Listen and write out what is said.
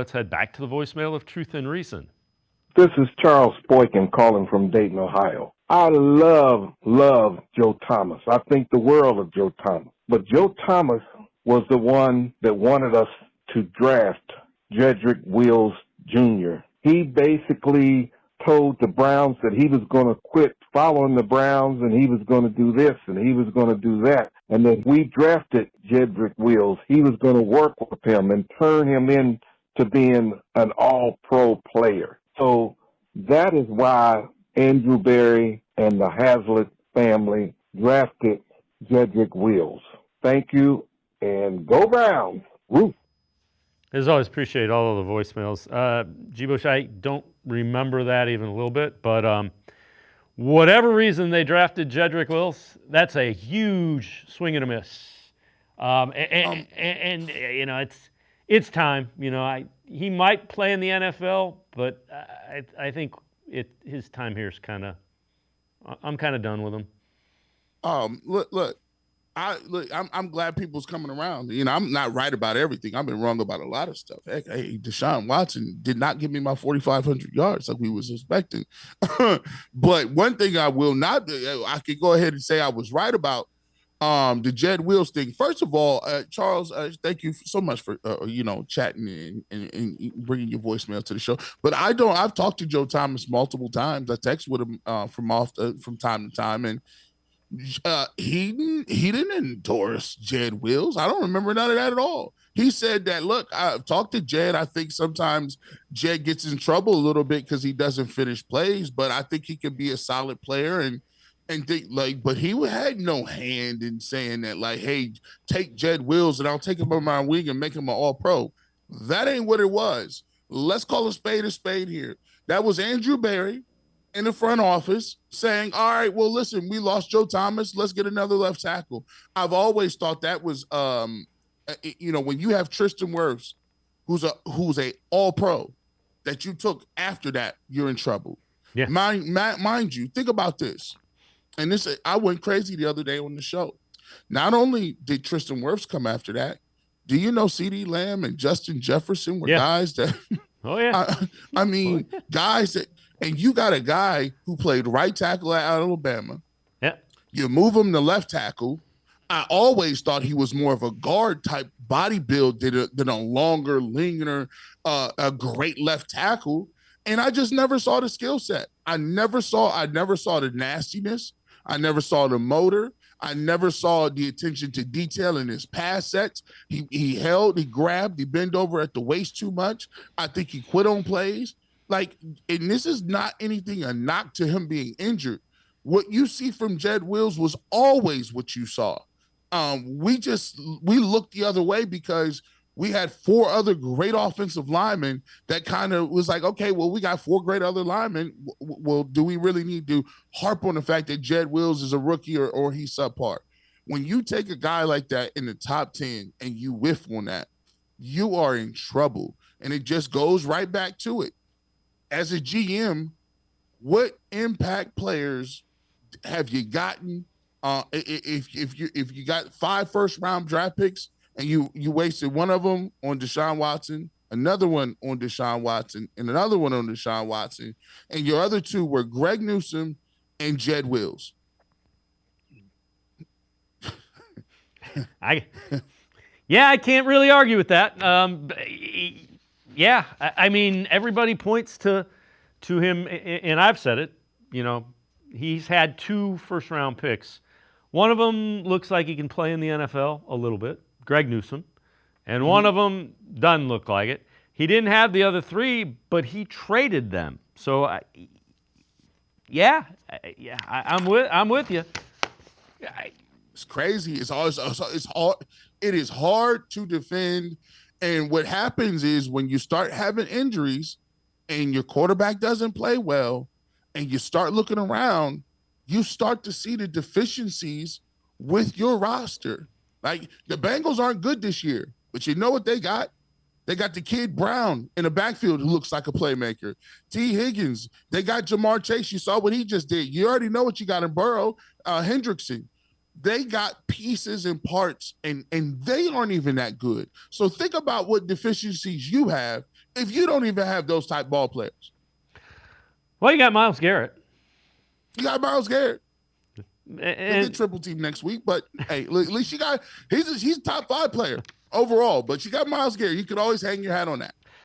Let's head back to the voicemail of Truth and Reason. This is Charles Boykin calling from Dayton, Ohio. I love Joe Thomas. I think the world of Joe Thomas. But Joe Thomas was the one that wanted us to draft Jedrick Wills Jr. He basically told the Browns that he was going to quit following the Browns and he was going to do this and he was going to do that. And then we drafted Jedrick Wills. He was going to work with him and turn him into being an all-pro player. So that is why Andrew Berry and the Hazlitt family drafted Jedrick Wills. Thank you, and go Browns. Woo. As always, appreciate all of the voicemails. G-Bush, I don't remember that even a little bit, but whatever reason they drafted Jedrick Wills, that's a huge swing and a miss. And you know, it's time. You know, he might play in the NFL, but I think his time here is I'm kind of done with him. I'm glad people's coming around. You know, I'm not right about everything. I've been wrong about a lot of stuff. Heck, hey, Deshaun Watson did not give me my 4,500 yards like we was expecting. But one thing I will not do, I could go ahead and say I was right about the Jed Wills thing. First of all, Charles, thank you so much for chatting and bringing your voicemail to the show. But I've talked to Joe Thomas multiple times. I text with him from time to time, and he didn't endorse Jed Wills. I don't remember none of that at all. He said that, look, I've talked to Jed. I think sometimes Jed gets in trouble a little bit because he doesn't finish plays, but I think he can be a solid player and think but he had no hand in saying that, like, hey, take Jed Wills and I'll take him on my wing and make him an all-pro. That ain't what it was. Let's call a spade here. That was Andrew Berry in the front office saying, all right, well, listen, we lost Joe Thomas. Let's get another left tackle. I've always thought that was, when you have Tristan Wirfs, who's a all-pro, that you took after that, you're in trouble. Yeah. Mind you, think about this. And this, I went crazy the other day on the show. Not only did Tristan Wirfs come after that, do you know CeeDee Lamb and Justin Jefferson were guys that, guys that, and you got a guy who played right tackle at Alabama. Yeah. You move him to left tackle. I always thought he was more of a guard type body build than a longer, leaner, a great left tackle. And I just never saw the skill set. I never saw the nastiness. I never saw the motor. I never saw the attention to detail in his pass sets. He held, he grabbed, he bent over at the waist too much. I think he quit on plays. Like, and this is not anything a knock to him being injured. What you see from Jed Wills was always what you saw. We looked the other way because we had four other great offensive linemen that kind of was like, okay, well, we got four great other linemen. Well, do we really need to harp on the fact that Jed Wills is a rookie or he's subpar? When you take a guy like that in the top 10 and you whiff on that, you are in trouble. And it just goes right back to it. As a GM, what impact players have you gotten? If you got 5 first-round draft picks and you wasted one of them on Deshaun Watson, another one on Deshaun Watson, and another one on Deshaun Watson, and your other 2 were Greg Newsome and Jed Wills. I can't really argue with that. Yeah, I mean, everybody points to him, and I've said it, you know, he's had 2 first-round picks. One of them looks like he can play in the NFL a little bit, Greg Newsome, and one of them doesn't look like it. He didn't have the other 3, but he traded them. So, I'm with you. It's crazy. It's hard. It is hard to defend. And what happens is when you start having injuries and your quarterback doesn't play well and you start looking around, you start to see the deficiencies with your roster. Like, the Bengals aren't good this year, but you know what they got? They got the kid Brown in the backfield who looks like a playmaker. T. Higgins. They got Jamar Chase. You saw what he just did. You already know what you got in Burrow. Hendrickson. They got pieces and parts, and they aren't even that good. So think about what deficiencies you have if you don't even have those type ball players? Well, you got Myles Garrett. You got Myles Garrett. He'll And get triple team next week, but hey, at least you got he's a top 5 player overall. But you got Myles Garrett. You could always hang your hat on that.